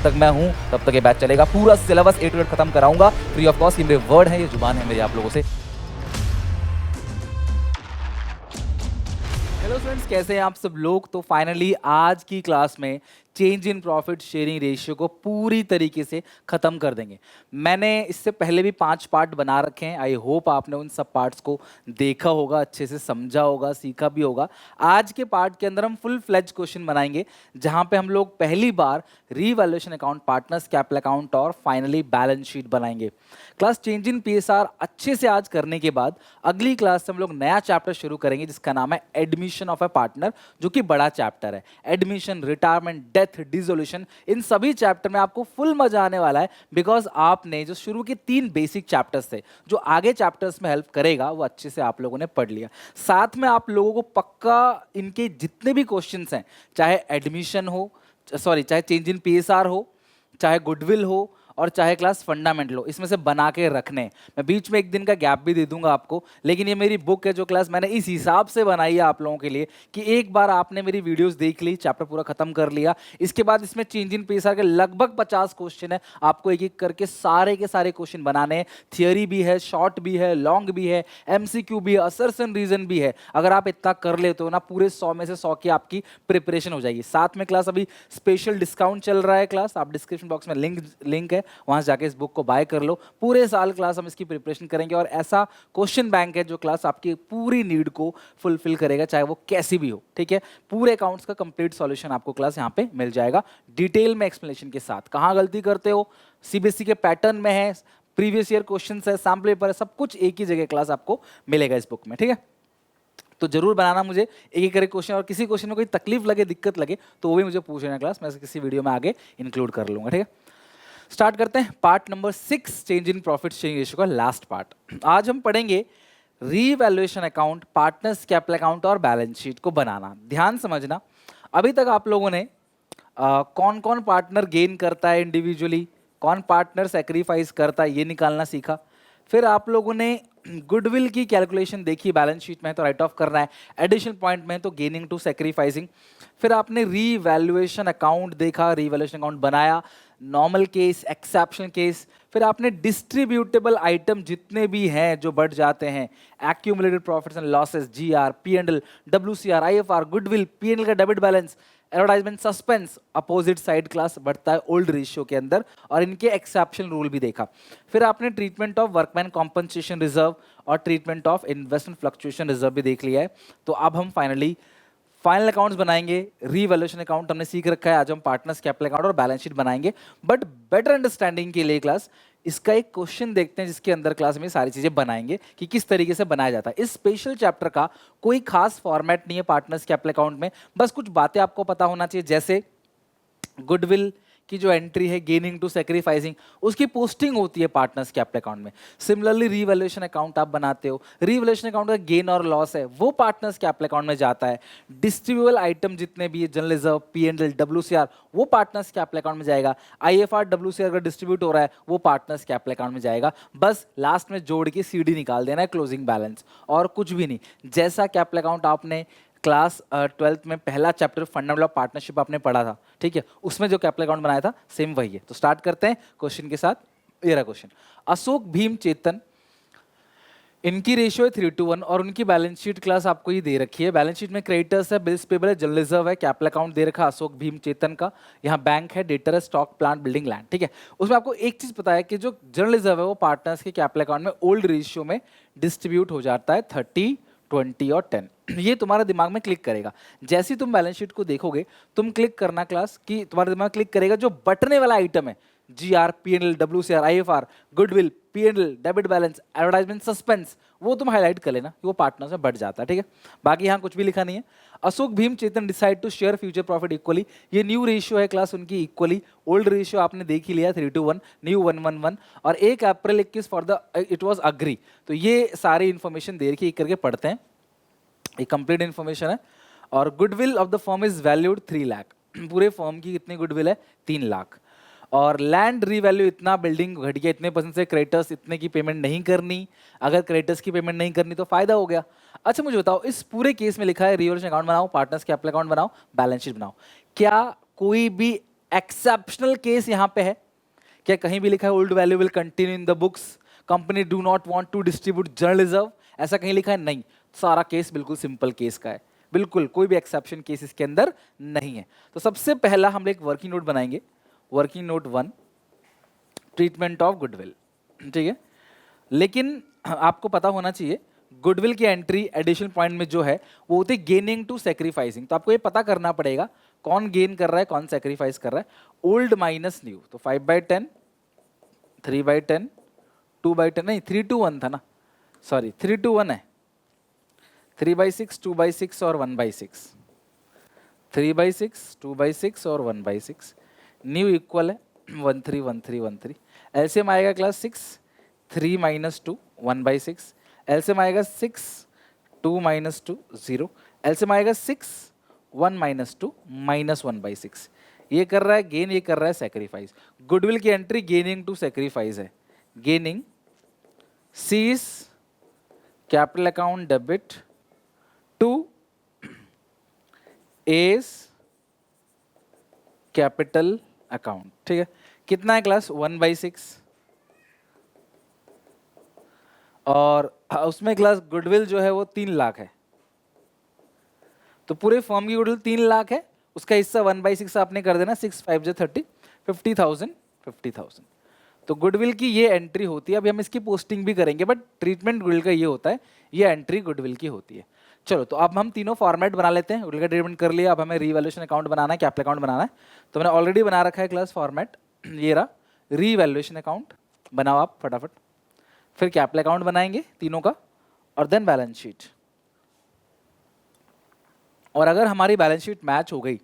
तक मैं हूँ तब तक ये बैच चलेगा। पूरा सिलेबस A to Z खत्म कराऊंगा फ्री ऑफ कॉस्ट। ये मेरे वर्ड है, ये जुबान है मेरी आप लोगों से। हेलो फ्रेंड्स, कैसे हैं आप सब लोग। तो फाइनली आज की क्लास में change in profit sharing ratio को पूरी तरीके से खत्म कर देंगे। मैंने इससे पहले भी 5 पार्ट बना रखे हैं। आई होप आपने उन सब पार्ट्स को देखा होगा, अच्छे से समझा होगा, सीखा भी होगा। आज के पार्ट के अंदर हम फुल फ्लेज क्वेश्चन बनाएंगे, जहां पे हम लोग पहली बार revaluation account, partners capital account और फाइनली बैलेंस शीट बनाएंगे। क्लास चेंज इन पीएसआर अच्छे से आज करने के बाद अगली क्लास से हम लोग नया चैप्टर शुरू करेंगे, जिसका नाम है एडमिशन ऑफ ए पार्टनर, जो कि बड़ा चैप्टर है। एडमिशन, रिटायरमेंट, डेथ, डिसोल्यूशन, इन सभी चैप्टर में आपको फुल मजा आने वाला है। बिकॉज आपने जो शुरू के 3 बेसिक चैप्टर्स थे, जो आगे चैप्टर्स में हेल्प करेगा, वो अच्छे से आप लोगों ने पढ़ लिया। साथ में आप लोगों को पक्का इनके जितने भी क्वेश्चंस हैं, चाहे एडमिशन हो, चाहे चेंज इन पीएसआर हो, चाहे गुडविल हो, और चाहे क्लास फंडामेंटल हो, इसमें से बना के रखने। मैं बीच में एक दिन का गैप भी दे दूंगा आपको, लेकिन ये मेरी बुक है जो क्लास मैंने इस हिसाब से बनाई है आप लोगों के लिए कि एक बार आपने मेरी वीडियोस देख ली, चैप्टर पूरा खत्म कर लिया, इसके बाद इसमें चेंज इन पीएसआर के लगभग 50 क्वेश्चन है। आपको एक एक करके सारे के सारे क्वेश्चन बनाने हैं। थियोरी भी है, शॉर्ट भी है, लॉन्ग भी है, एमसीक्यू भी है, असर्शन रीजन भी है। अगर आप इतना कर लेते हो ना, पूरे 100 में से 100 की आपकी प्रिपरेशन हो जाएगी। साथ में क्लास अभी स्पेशल डिस्काउंट चल रहा है। क्लास आप डिस्क्रिप्शन बॉक्स में लिंक है, वहां से जाके इस बुक को बाय कर लो। पूरे साल क्लास हम इसकी प्रिपरेशन करेंगे, और ऐसा क्वेश्चन बैंक है जो क्लास आपकी पूरी नीड को फुलफिल करेगा, चाहे वो कैसी भी हो। ठीक है, पूरे अकाउंट्स का कंप्लीट सॉल्यूशन आपको क्लास यहाँ पे मिल जाएगा, डिटेल में एक्सप्लेनेशन के साथ। कहाँ गलती करते हो, सीबीएसई के पैटर्न में है, प्रीवियस ईयर क्वेश्चन है, सैम्पल पेपर है, सब कुछ एक ही जगह क्लास आपको मिलेगा इस बुक में। ठीक है, तो जरूर बनाना मुझे एक एक करके क्वेश्चन, और किसी क्वेश्चन में कोई तकलीफ लगे, दिक्कत लगे, तो वो भी मुझे पूछ लेना क्लास, मैं किसी वीडियो में आगे इंक्लूड कर लूंगा। ठीक है, स्टार्ट करते हैं part number 6, change in profit sharing ratio का लास्ट पार्ट। आज हम पढ़ेंगे revaluation account, partners capital account और बैलेंस शीट को बनाना। ध्यान समझना, अभी तक आप लोगों ने कौन कौन पार्टनर गेन करता है इंडिविजुअली, कौन पार्टनर सेक्रीफाइस करता है, ये निकालना सीखा। फिर आप लोगों ने गुडविल की कैलकुलेशन देखी, बैलेंस शीट में तो राइट ऑफ करना है, एडिशनल पॉइंट में तो गेनिंग टू सेक्रीफाइसिंग। फिर आपने रीवैल्यूएशन अकाउंट देखा, रीवैल्यूएशन अकाउंट बनाया, नॉर्मल केस, एक्सेप्शनल केस। फिर आपने डिस्ट्रीब्यूटेबल आइटम जितने भी हैं जो बढ़ जाते हैं, accumulated profits and losses, GR, PNL, WCR, IFR, goodwill, PNL का debit balance, advertisement, suspense, opposite side class बढ़ता है ओल्ड रेशियो के अंदर, और इनके एक्सेप्शनल रूल भी देखा। फिर आपने treatment of workman compensation reserve और treatment of investment fluctuation reserve भी देख लिया है। तो अब हम फाइनल अकाउंट्स बनाएंगे। रीवैल्यूएशन अकाउंट हमने सीख रखा है, आज हम पार्टनर्स कैपिटल अकाउंट और बैलेंस शीट बनाएंगे। बट बेटर अंडरस्टैंडिंग के लिए क्लास इसका एक क्वेश्चन देखते हैं, जिसके अंदर क्लास में सारी चीजें बनाएंगे कि किस तरीके से बनाया जाता है। इस स्पेशल चैप्टर का कोई खास फॉर्मेट नहीं है पार्टनर्स कैपिटल अकाउंट में, बस कुछ बातें आपको पता होना चाहिए, जैसे गुडविल की जो एंट्री है गेनिंग टू सेक्रीफाइसिंग, उसकी पोस्टिंग होती है पार्टनर्स कैपिटल अकाउंट में। सिमिलरली रीवैल्यूएशन अकाउंट आप बनाते हो, रीवैल्यूएशन अकाउंट का गेन और लॉस है वो पार्टनर्स कैपिटल अकाउंट में जाता है। डिस्ट्रीब्यूटेबल आइटम जितने भी है, जनरल रिजर्व, पीएनएल, डब्ल्यूसीआर, वो पार्टनर्स कैपिटल अकाउंट में जाएगा। आईएफआर, डब्ल्यूसीआर अगर डिस्ट्रीब्यूट हो रहा है वो पार्टनर्स कैपिटल अकाउंट में जाएगा। बस लास्ट में जोड़ के सीडी निकाल देना है, क्लोजिंग बैलेंस, और कुछ भी नहीं। जैसा कैपिटल अकाउंट आपने क्लास 12th में पहला चैप्टर फंडामेंटल ऑफ पार्टनरशिप आपने पढ़ा था, ठीक है, उसमें जो कैपिटल अकाउंट बनाया था सेम वही है। तो स्टार्ट करते हैं क्वेश्चन के साथ। ये रहा क्वेश्चन, अशोक, भीम, चेतन, इनकी रेशियो है 3:1 और उनकी बैलेंस शीट क्लास आपको ये दे रखी है। बैलेंस शीट में क्रेडिटर्स है, बिल्स पेबल है, जनरल रिजर्व है, कैपिटल अकाउंट दे रखा अशोक, भीम, चेतन का। यहाँ बैंक है, डेटर है, स्टॉक, प्लांट, बिल्डिंग, लैंड। ठीक है, उसमें आपको एक चीज पता है कि जो जनरल रिजर्व है वो पार्टनर्स के कैपिटल अकाउंट में ओल्ड रेशियो में डिस्ट्रीब्यूट हो जाता है 30, 20 और 10। ये तुम्हारे दिमाग में क्लिक करेगा। जैसे ही तुम बैलेंस शीट को देखोगे, तुम क्लिक करना क्लास कि तुम्हारे दिमाग क्लिक करेगा जो बटने वाला आइटम है, GR, PNL, WCR, IFR, goodwill, PNL, debit balance, advertisement, suspense, वो तुम हाईलाइट कर लेना कि वो पार्टनर्स में बढ़ जाता है। ठीक है, बाकी यहाँ कुछ भी लिखा नहीं है। Ashok, Bhim, Chetan decide to share future profit equally, ये न्यू रेशियो है क्लास उनकी इक्वली। ओल्ड रेशियो आपने देख ही लिया 3:1, न्यू 1:1, और 1 April 21 for the it was agree. तो ये सारी इन्फॉर्मेशन दे रखी, एक करके पढ़ते हैं, ये कंप्लीट इन्फॉर्मेशन है। और goodwill of the firm is valued 3 lakh, पूरे फर्म की कितनी गुडविल है, 3 लाख। और लैंड रीवैल्यू इतना, बिल्डिंग घट गया इतने % से, क्रेडिटर्स इतने की पेमेंट नहीं करनी। अगर क्रेडिटर्स की पेमेंट नहीं करनी तो फायदा हो गया। अच्छा मुझे बताओ, इस पूरे केस में लिखा है रीवैल्यूएशन अकाउंट बनाओ, पार्टनर्स कैपिटल अकाउंट बनाओ, बैलेंस शीट बनाओ, क्या कोई भी एक्सेप्शनल केस यहाँ पे है, क्या कहीं भी लिखा है old value will continue in the books, company do not want to distribute general reserve, ऐसा कहीं लिखा है? नहीं, सारा केस बिल्कुल सिंपल केस का है, बिल्कुल कोई भी एक्सेप्शन केस इसके अंदर नहीं है। तो सबसे पहला हम एक वर्किंग नोट बनाएंगे, working note 1, treatment of goodwill, ठीक है। लेकिन आपको पता होना चाहिए गुडविल की एंट्री एडिशनल पॉइंट में जो है वो होती है गेनिंग टू सेक्रीफाइसिंग। तो आपको ये पता करना पड़ेगा कौन गेन कर रहा है कौन सेक्रीफाइस कर रहा है। ओल्ड माइनस न्यू, तो 5/10, 3/10, 2/10, नहीं 3/1 था ना, सॉरी 3/1 है, 3/6, 2/6 और 1/6, 3/6, 2/6 और 1/6, न्यू इक्वल है 1/3, 1/3, 1/3। एलसीएम आएगा क्लास 6, 3 - 2, 1/6। एलसीएम आएगा 6, 2 - 2, 0। एलसीएम आएगा 6, 1 - 2, -1/6। ये कर रहा है गेन, ये कर रहा है सेक्रीफाइस। गुडविल की एंट्री गेनिंग टू सेक्रीफाइस है, gaining C's capital account debit to A's capital account, ठीक है। कितना है क्लास? 1/6। और उसमें क्लास गुडविल जो है वो 3 लाख है, तो पूरे फर्म की गुडविल 3 लाख है, उसका हिस्सा 1/6 आपने कर देना, 6 5 जो 30, 50,000, 50,000। तो गुडविल की ये एंट्री होती है। अभी हम इसकी पोस्टिंग भी करेंगे, बट ट्रीटमेंट गुडविल का ये होता है, ये एंट्री गुडविल की होती है। चलो, तो अब हम तीनों फॉर्मेट बना लेते हैं। गुडविल का ट्रीटमेंट कर लिया, अब हमें रीवैल्यूएशन अकाउंट बनाना है, कैपिटल अकाउंट बनाना है। तो मैंने ऑलरेडी बना रखा है क्लास फॉर्मेट, ये रहा रीवैल्यूएशन अकाउंट, बनाओ आप फटाफट। फिर कैपिटल अकाउंट बनाएंगे तीनों का, और देन बैलेंस शीट। और अगर हमारी बैलेंस शीट मैच हो गई,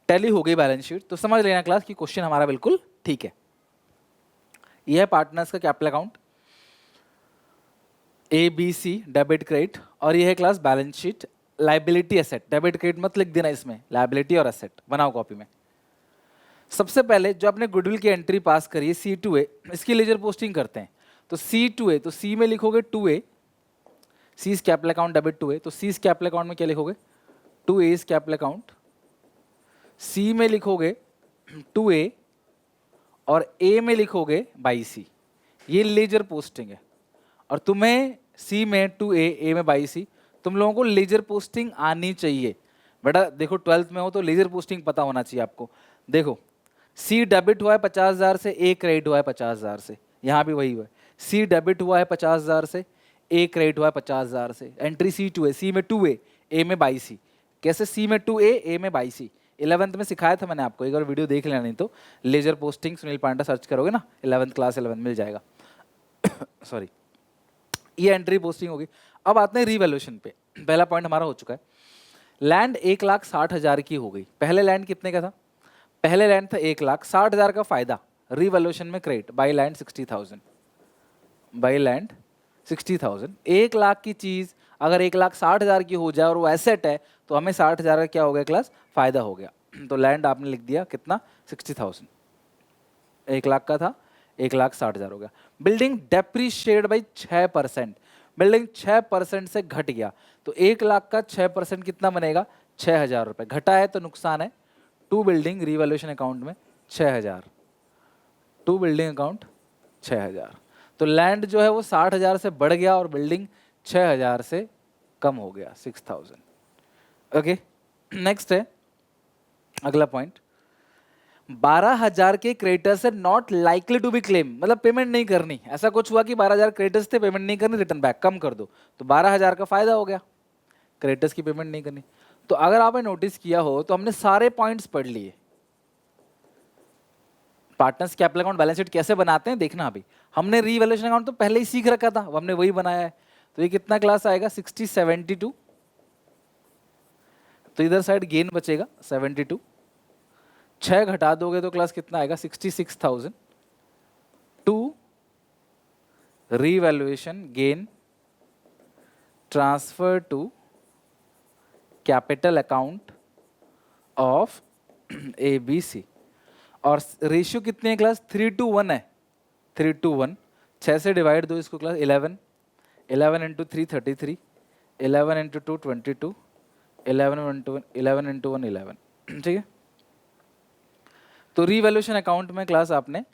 टैली हो गई बैलेंस शीट, तो समझ लेना क्लास कि क्वेश्चन हमारा बिल्कुल ठीक है। यह है पार्टनर्स का capital account, ABC debit credit, और यह है class balance sheet liability asset. Debit credit मत लिख देना इसमें, लायबिलिटी और एसेट बनाओ कॉपी में। सबसे पहले जो आपने गुडविल की एंट्री पास करी है C2A, इसकी लेजर पोस्टिंग करते हैं। तो C2A, तो C में लिखोगे 2A, seize capital account debit 2A, तो सीज कैपिटल अकाउंट में क्या लिखोगे? 2A is capital account. C में लिखोगे 2A और A में लिखोगे 22C, ये लेजर पोस्टिंग है। और तुम्हें C में 2A, A में 22C, तुम लोगों को लेजर पोस्टिंग आनी चाहिए बेटा। देखो 12th में हो तो लेजर पोस्टिंग पता होना चाहिए आपको। देखो C डेबिट हुआ है 50,000 से, A क्रेडिट हुआ है 50,000 से, यहाँ भी वही हुआ है। C डेबिट हुआ है 50,000 से, A क्रेडिट हुआ है 50,000 से। एंट्री C2 है, C में 2A, A में 22C। कैसे? C में 2A, A में 22C। 11th में सिखाया था मैंने आपको, एक बार वीडियो देख लेना, नहीं तो लेजर पोस्टिंग सुनील पांडा सर्च करोगे ना, 11th क्लास 11 मिल जाएगा। सॉरी, ये एंट्री पोस्टिंग होगी। अब आते हैं रीवैल्यूएशन पे। पहला पॉइंट हमारा हो चुका है, लैंड 1,60,000 की हो गई। पहले लैंड कितने का था? पहले लैंड था 1,60,000 का फायदा, रीवैल्यूएशन में credit, by land 60,000, by land 60,000। 1 lakh की चीज अगर 1,60,000 की हो जाए और वो एसेट है, तो हमें 60,000 का क्या हो गया क्लास? फायदा हो गया। तो लैंड आपने लिख दिया कितना? 60,000। 1 लाख का था, 1,60,000 हो गया। बिल्डिंग डेप्रीशिएट बाई 6%, बिल्डिंग 6% से घट गया, तो 1 लाख का 6% कितना बनेगा? 6,000 रुपये। घटा है तो नुकसान है। टू बिल्डिंग रिवैल्यूएशन अकाउंट में 6,000, टू बिल्डिंग अकाउंट 6,000। तो लैंड जो है वो 60,000 से बढ़ गया और बिल्डिंग 6,000 से कम हो गया, 6,000। ओके, नेक्स्ट है अगला पॉइंट, 12,000 के क्रेडिटर्स से not likely to be claim, मतलब पेमेंट नहीं करनी। ऐसा कुछ हुआ कि 12,000 क्रेडिटर्स थे, पेमेंट नहीं करनी, रिटर्न बैक कम कर दो, तो 12,000 का फायदा हो गया, क्रेडिटर्स की पेमेंट नहीं करनी। तो अगर आपने नोटिस किया हो तो हमने सारे पॉइंट्स पढ़ लिए। Partners capital account balance sheet कैसे बनाते हैं देखना। अभी हमने रीवैल्यूएशन अकाउंट तो पहले ही सीख रखा था, हमने वही बनाया है। तो ये कितना क्लास आएगा? 60, 72। तो इधर साइड गेन बचेगा 72, 6 घटा दोगे तो क्लास कितना आएगा? 66,000 to revaluation gain transfer to capital account of ABC। और रेशियो कितनी है क्लास? 3:1 है, 3:1। 6 से डिवाइड दो इसको क्लास, 11, 11 इंटू 3 33, 11 इंटू 2 22, 11 इंटू 1 11, ठीक है। तो रीवैल्यूएशन अकाउंट में क्लास आपने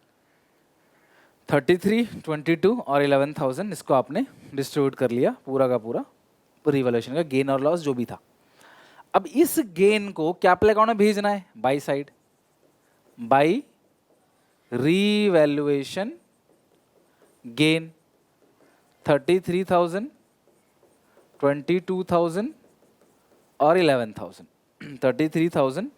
33, 22 और 11,000 इसको आपने डिस्ट्रीब्यूट कर लिया पूरा का पूरा रीवैल्यूएशन का गेन और लॉस जो भी था। अब इस गेन को कैपिटल अकाउंट में भेजना है by side, by revaluation gain 33,000, 22,000 और 11,000 33,000,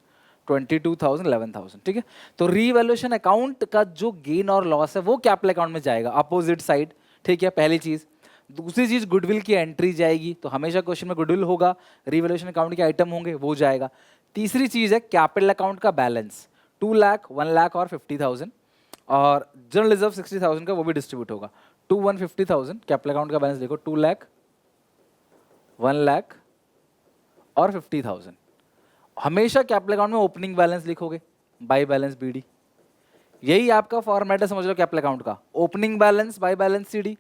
22,000, 11,000 ठीक है। तो रीवैल्यूएशन अकाउंट का जो गेन और लॉस है वो कैपिटल अकाउंट में जाएगा अपोजिट साइड, ठीक है, पहली चीज। दूसरी चीज गुडविल की एंट्री जाएगी, तो हमेशा क्वेश्चन में गुडविल होगा, रीवैल्यूएशन अकाउंट के आइटम होंगे वो जाएगा। तीसरी चीज है कैपिटल अकाउंट का बैलेंस 2 लाख, 1 लाख और 50,000, और जनरल रिजर्व 60,000 का वो भी डिस्ट्रीब्यूट होगा। 2, 1, 50,000 कैपिटल अकाउंट का बैलेंस देखो, 2 लाख, 1 लाख और 50,000। हमेशा कैपिटल अकाउंट में ओपनिंग बैलेंस लिखोगे बाई बैलेंस बीडी, यही आपका फॉर्मेट है, समझ लो कैपिटल अकाउंट का। Opening balance by balance CD,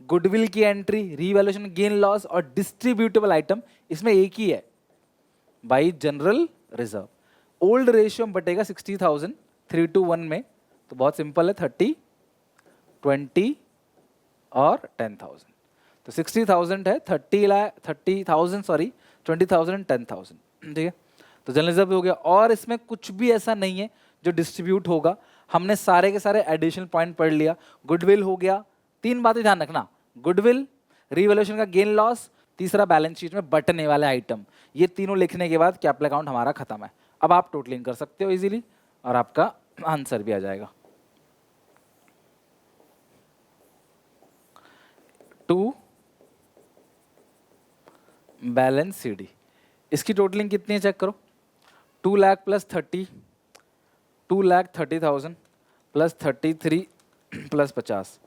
goodwill की एंट्री, रीवैल्यूएशन गेन लॉस और डिस्ट्रीब्यूटेबल आइटम इसमें एक ही है by general reserve. Old ratio में बटेगा 60,000 3:1 में, तो बहुत सिंपल है 30, 20 और 10,000। तो 60,000 है, 30,000 सॉरी 20,000 एंड 10,000 ठीक है। तो जनरल रिजर्व हो गया, और इसमें कुछ भी ऐसा नहीं है जो डिस्ट्रीब्यूट होगा। हमने सारे के सारे एडिशनल पॉइंट पढ़ लिया। गुडविल हो गया, 3 बातें ध्यान रखना, गुडविल, रीवैल्यूएशन का गेन लॉस, तीसरा बैलेंस शीट में बटने वाले आइटम, ये तीनों लिखने के बाद कैपिटल अकाउंट हमारा खत्म है। अब आप टोटलिंग कर सकते हो इजीली और आपका आंसर भी आ जाएगा। 2 बैलेंस सीडी, इसकी टोटलिंग कितनी है चेक करो। 2 लाख प्लस 30, 2,30,000 प्लस 33 प्लस 50,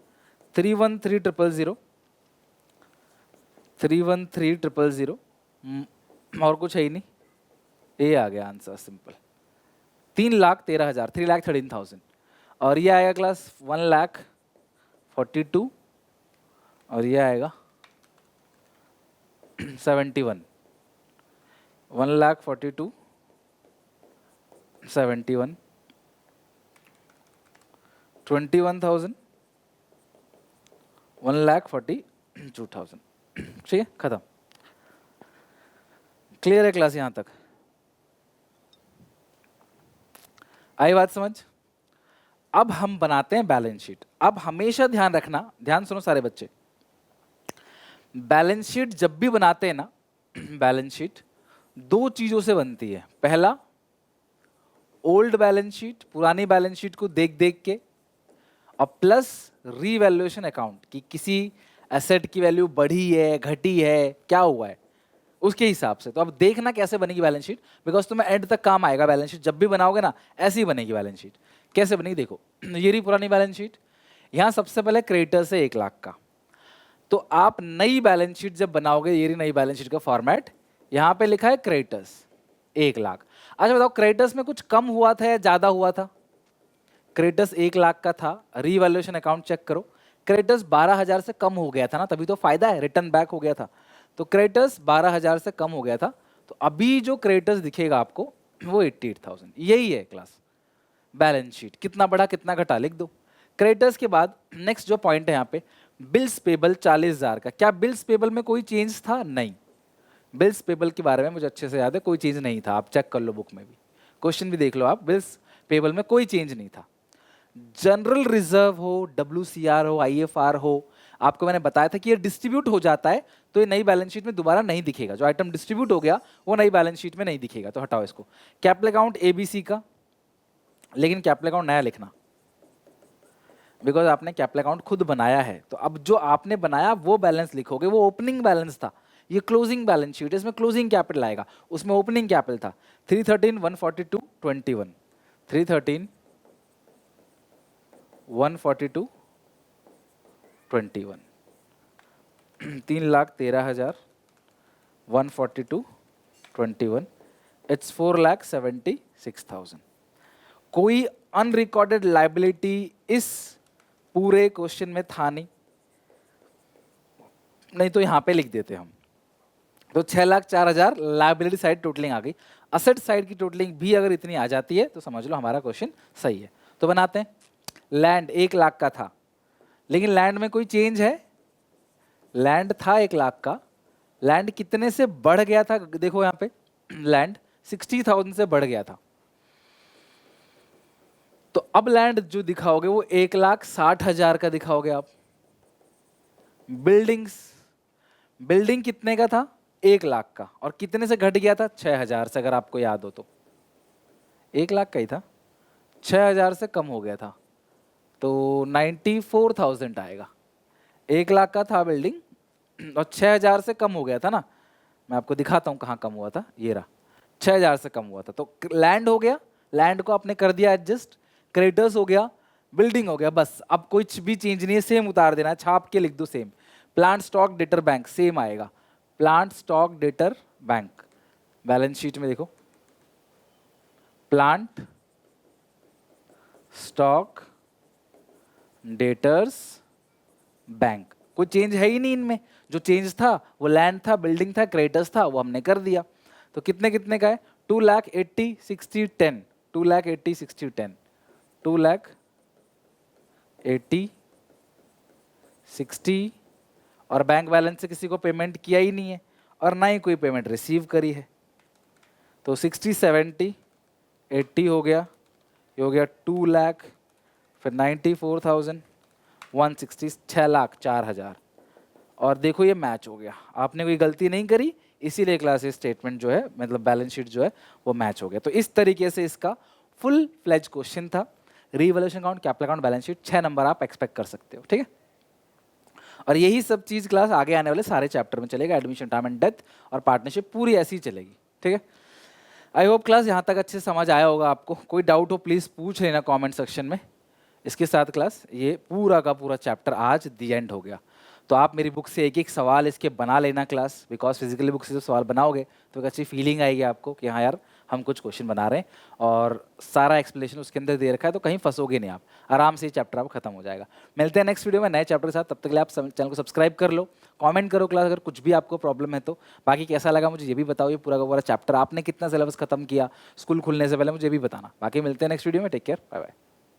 313,000, 313,000 और कुछ है ही नहीं, ये आ गया आंसर सिंपल, 3,13,000, 3,13,000। और ये आएगा क्लास 1,42,000 और ये आएगा 71, 1,42,000, 71, 21,000, 1,42,000 ठीक है, खत्म। क्लियर है क्लास यहां तक? आई बात समझ? अब हम बनाते हैं बैलेंस शीट। अब हमेशा ध्यान रखना, ध्यान सुनो सारे बच्चे, बैलेंस शीट जब भी बनाते हैं ना, बैलेंस शीट 2 चीजों से बनती है। पहला, ओल्ड बैलेंस शीट, पुरानी बैलेंस शीट को देख देख के, और प्लस रीवैल्यूएशन अकाउंट की किसी एसेट की वैल्यू बढ़ी है, घटी है, क्या हुआ है उसके हिसाब से। तो अब देखना कैसे बनेगी बैलेंस शीट, बिकॉज तुम्हें एंड तक काम आएगा। बैलेंस शीट जब भी बनाओगे ना ऐसी ही बनेगी बैलेंस शीट। कैसे बनेगी देखो, ये रही पुरानी बैलेंस शीट, यहां सबसे पहले क्रेडिटर्स है 1 लाख का। तो आप नई बैलेंस शीट जब बनाओगे, ये रही नई बैलेंस शीट का फॉर्मेट, यहां पे लिखा है क्रेडिटर्स 1 लाख। अच्छा बताओ, क्रेडिटर्स में कुछ कम हुआ था या ज्यादा हुआ था? क्रेडिटर्स 1 लाख का था, रीवैल्यूएशन अकाउंट चेक करो, क्रेडिटर्स 12,000 से कम हो गया था ना, तभी तो फायदा है, रिटर्न बैक हो गया था। तो क्रेडिटर्स 12,000 से कम हो गया था, तो अभी जो क्रेडिटर्स दिखेगा आपको वो 88,000, यही है क्लास बैलेंस शीट। कितना बढ़ा कितना घटा लिख दो। क्रेडिटर्स के बाद नेक्स्ट जो पॉइंट है यहाँ पे, बिल्स पेबल 40,000 का। क्या बिल्स पेबल में कोई चेंज था? नहीं, बिल्स पेबल के बारे में मुझे अच्छे से याद है, कोई चेंज नहीं था। आप चेक कर लो बुक में भी, क्वेश्चन भी देख लो आप, बिल्स पेबल में कोई चेंज नहीं था। जनरल रिजर्व हो, WCR हो, IFR हो, आपको मैंने बताया था कि ये डिस्ट्रीब्यूट हो जाता है तो ये नई बैलेंस शीट में दोबारा नहीं दिखेगा। जो आइटम डिस्ट्रीब्यूट हो गया वो नई बैलेंस शीट में नहीं दिखेगा, तो हटाओ इसको। कैपिटल अकाउंट ABC का, लेकिन कैपिटल अकाउंट नया लिखना, बिकॉज आपने कैपिटल अकाउंट खुद बनाया है। तो अब जो आपने बनाया वो बैलेंस लिखोगे, वो ओपनिंग बैलेंस था, ये क्लोजिंग बैलेंस शीट है, इसमें क्लोजिंग कैपिटल आएगा, उसमें ओपनिंग कैपिटल था 313, 142, 21, 313, 142, 21, 3,13,000, 142, 21, इट्स 4,76,000। कोई अनरिकॉर्डेड लाइबिलिटी इस पूरे क्वेश्चन में था नहीं, नहीं तो यहां पे लिख देते हम तो 6,04,000 लाइबिलिटी साइड टोटलिंग आ गई। असेट साइड की टोटलिंग भी अगर इतनी आ जाती है तो समझ लो हमारा क्वेश्चन सही है। तो बनाते हैं। लैंड 1,00,000 का था, लेकिन लैंड में कोई चेंज है? लैंड था 1,00,000 का, लैंड कितने से बढ़ गया था? देखो यहाँ पे लैंड 60,000 से बढ़ गया था। तो अब लैंड जो दिखाओगे वो 1,60,000 का दिखाओगे आप। बिल्डिंग्स, बिल्डिंग कितने का था? 1,00,000 का, और कितने से घट गया था? 6,000 से, अगर आपको याद हो तो 1,00,000 का ही था, 6,000 से कम हो गया था, तो 94,000 आएगा। 1,00,000 का था बिल्डिंग और 6,000 से कम हो गया था ना। मैं आपको दिखाता हूँ कहाँ कम हुआ था, ये रहा, 6,000 से कम हुआ था। तो लैंड हो गया, लैंड को आपने कर दिया एडजस्ट, क्रेडिटर्स हो गया, बिल्डिंग हो गया, बस अब कुछ भी चेंज नहीं है, सेम उतार देना है, छाप के लिख दो same. Plant stock debtor bank same आएगा, plant stock debtor bank. Balance sheet में देखो, प्लांट स्टॉक डेटर्स बैंक, कोई चेंज है ही नहीं इनमें। जो चेंज था वो लैंड था, बिल्डिंग था, क्रेडिटर्स था, वो हमने कर दिया। तो कितने कितने का है? 2,80,60,10 2,80,60,10 2,80,60, और बैंक बैलेंस से किसी को पेमेंट किया ही नहीं है और ना ही कोई पेमेंट रिसीव करी है। तो 60, 70, 80 हो गया, ये हो गया 2,00,000, फिर 94,000, 160, 6,04,000। और देखो ये मैच हो गया, आपने कोई गलती नहीं करी, इसीलिए क्लास स्टेटमेंट जो है, मतलब बैलेंस शीट जो है वो मैच हो गया। तो इस तरीके से इसका फुल फ्लेज क्वेश्चन था। Revaluation account, capital account, balance sheet, 6 number आप एक्सपेक्ट कर सकते हो, ठीक है। और यही सब चीज़ क्लास आगे आने वाले सारे चैप्टर में चलेगा, एडमिशन, टाइम एंड डेथ और पार्टनरशिप पूरी ऐसी ही चलेगी, ठीक है। आई होप क्लास यहाँ तक अच्छे से समझ आया होगा आपको। कोई डाउट हो प्लीज़ पूछ लेना कमेंट सेक्शन में। इसके साथ क्लास ये पूरा का पूरा चैप्टर आज दी एंड हो गया। तो आप मेरी बुक से एक एक सवाल इसके बना लेना क्लास, बिकॉज फिजिकली बुक से जब सवाल बनाओगे तो एक अच्छी फीलिंग आएगी आपको कि हाँ यार हम कुछ क्वेश्चन बना रहे हैं, और सारा एक्सप्लेनेशन उसके अंदर दे रखा है, तो कहीं फंसोगे नहीं आप, आराम से ये चैप्टर आप खत्म हो जाएगा। मिलते हैं नेक्स्ट वीडियो में नए चैप्टर के साथ, तब तक के लिए आप चैनल को सब्सक्राइब कर लो, कमेंट करो क्लास अगर कुछ भी आपको प्रॉब्लम है तो। बाकी कैसा लगा मुझे ये भी बताओ, ये पूरा का पूरा चैप्टर आपने कितना सिलेबस खत्म किया स्कूल खुलने से पहले, मुझे भी बताना। बाकी मिलते हैं नेक्स्ट वीडियो में, टेक केयर, बाय बाय।